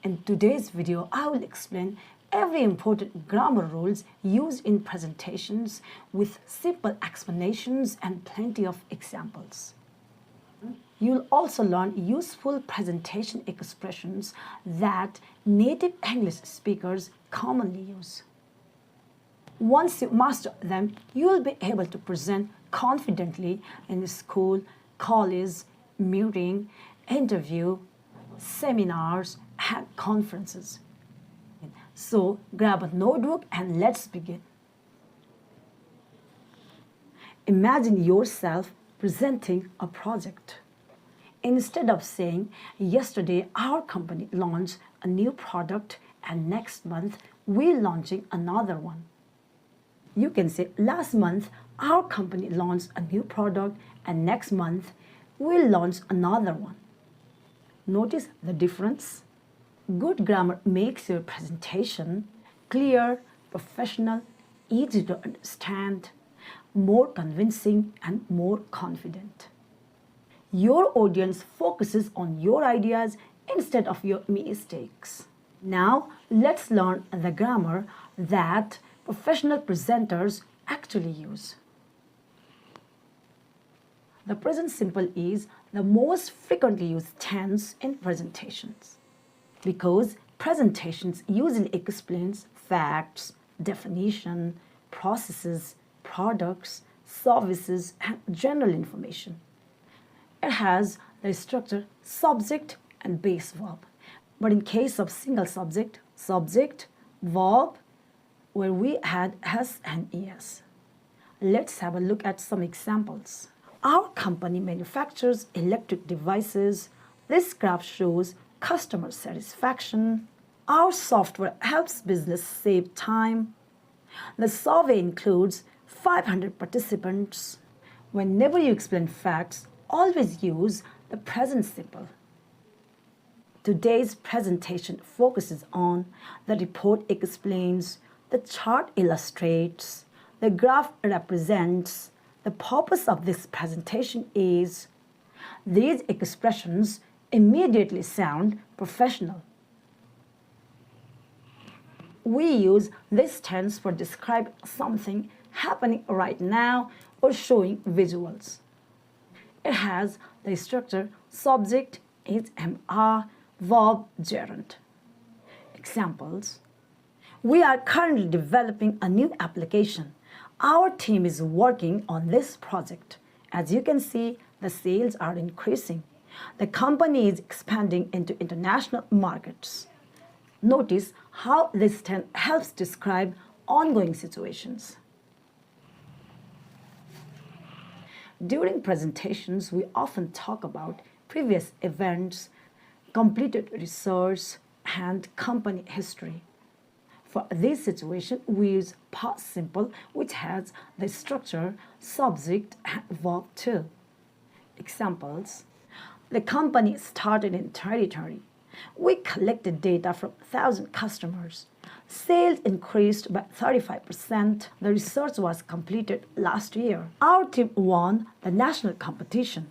In today's video, I will explain every important grammar rules used in presentations with simple explanations and plenty of examples. You'll also learn useful presentation expressions that native English speakers commonly use. Once you master them, you'll be able to present confidently in school, college, meeting, interview, seminars, and conferences. So grab a notebook and let's begin. Imagine yourself presenting a project. Instead of saying, yesterday our company launched a new product and next month we're launching another one. You can say, last month our company launched a new product and next month we'll launch another one. Notice the difference? Good grammar makes your presentation clear, professional, easy to understand, more convincing and more confident. Your audience focuses on your ideas instead of your mistakes. Now, let's learn the grammar that professional presenters actually use. The present simple is the most frequently used tense in presentations because presentations usually explains facts, definition, processes, products, services, and general information. It has the structure subject and base verb. But in case of single subject, verb, where we add s and es. Let's have a look at some examples. Our company manufactures electric devices. This graph shows customer satisfaction. Our software helps business save time. The survey includes 500 participants. Whenever you explain facts, always use the present simple. Today's presentation focuses on the report explains, the chart illustrates, the graph represents. The purpose of this presentation is these expressions immediately sound professional. We use this tense for describing something happening right now or showing visuals. It has the structure subject is am, verb gerund. Examples: we are currently developing a new application. Our team is working on this project. As you can see, the sales are increasing. The company is expanding into international markets. Notice how this tense helps describe ongoing situations. During presentations, we often talk about previous events, completed research, and company history. For this situation, we use past simple, which has the structure subject and verb too. Examples: the company started in 2020. We collected data from 1,000 customers. Sales increased by 35%. The research was completed last year. Our team won the national competition.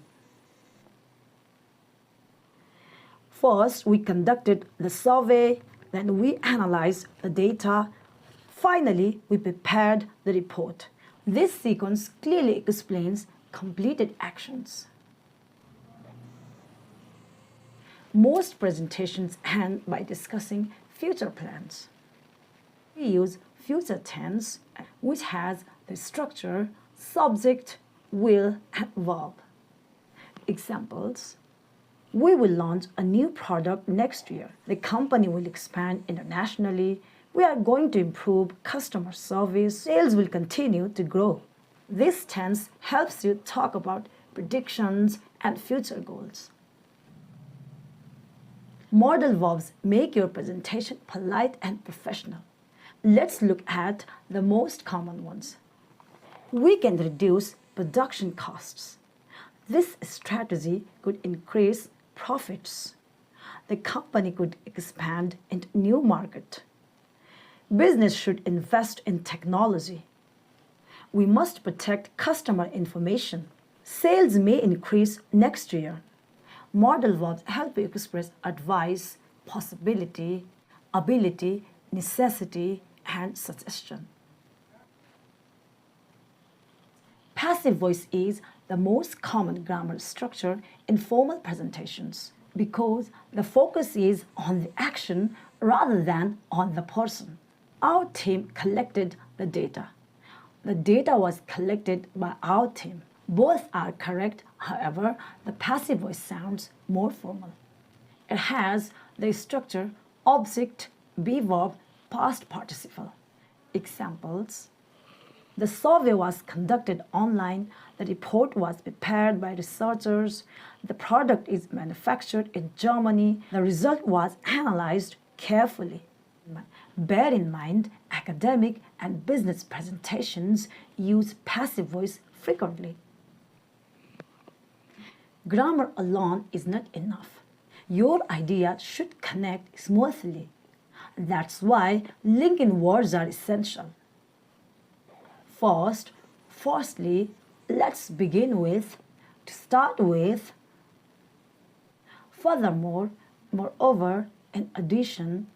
First, we conducted the survey. Then we analyzed the data. Finally, we prepared the report. This sequence clearly explains completed actions. Most presentations end by discussing future plans. We use future tense, which has the structure subject, will, and verb. Examples: we will launch a new product next year. The company will expand internationally. We are going to improve customer service. Sales will continue to grow. This tense helps you talk about predictions and future goals. Modal verbs make your presentation polite and professional. Let's look at the most common ones. We can reduce production costs. This strategy could increase profits. The company could expand into new market. Business should invest in technology. We must protect customer information. Sales may increase next year. Modal verbs help you express advice, possibility, ability, necessity, and suggestion. Passive voice is the most common grammar structure in formal presentations because the focus is on the action rather than on the person. Our team collected the data. The data was collected by our team. Both are correct, however, the passive voice sounds more formal. It has the structure object, be verb, past participle. Examples: the survey was conducted online, the report was prepared by researchers, the product is manufactured in Germany, the result was analyzed carefully. Bear in mind, academic and business presentations use passive voice frequently. Grammar alone is not enough. Your idea should connect smoothly. That's why linking words are essential. Firstly, let's begin with, to start with. Furthermore, moreover, in addition,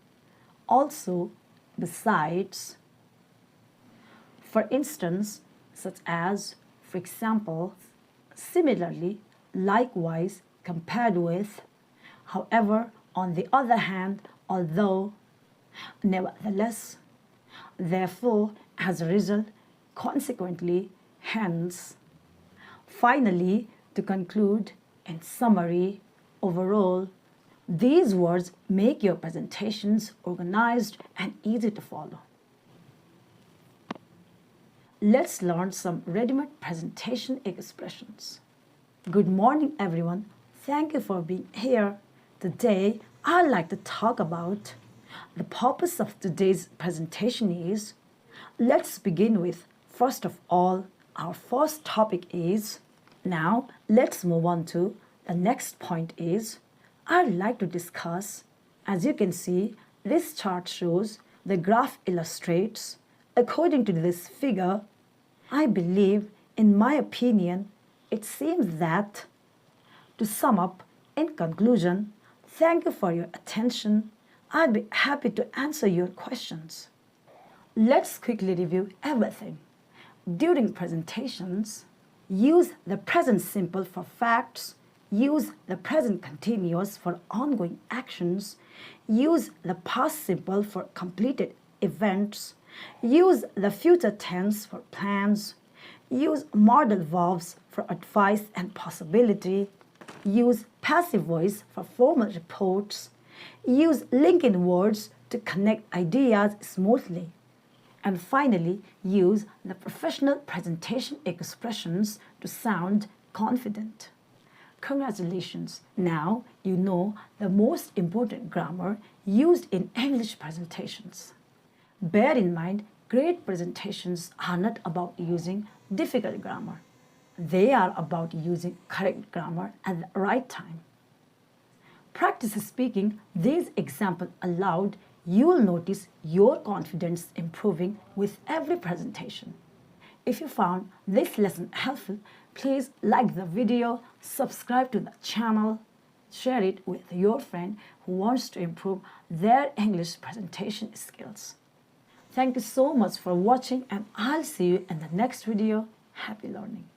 also, besides. For instance, such as, for example, similarly, likewise, compared with, however, on the other hand, although, nevertheless, therefore, as a result, consequently, hence. Finally, to conclude, in summary, overall, these words make your presentations organized and easy to follow. Let's learn some ready-made presentation expressions. Good morning, everyone. Thank you for being here. Today, I'd like to talk about the purpose of today's presentation is, let's begin with, first of all, our first topic is, now let's move on to the next point is, I'd like to discuss, as you can see, this chart shows, the graph illustrates, according to this figure, I believe, in my opinion, it seems that, to sum up, in conclusion, thank you for your attention. I'd be happy to answer your questions. Let's quickly review everything. During presentations, use the present simple for facts, use the present continuous for ongoing actions, use the past simple for completed events, use the future tense for plans, use modal verbs for advice and possibility, use passive voice for formal reports, use linking words to connect ideas smoothly, and finally, use the professional presentation expressions to sound confident. Congratulations! Now you know the most important grammar used in English presentations. Bear in mind, great presentations are not about using difficult grammar. They are about using correct grammar at the right time. Practice speaking these examples aloud. You will notice your confidence improving with every presentation. If you found this lesson helpful, please like the video, subscribe to the channel, share it with your friend who wants to improve their English presentation skills. Thank you so much for watching, and I'll see you in the next video. Happy learning!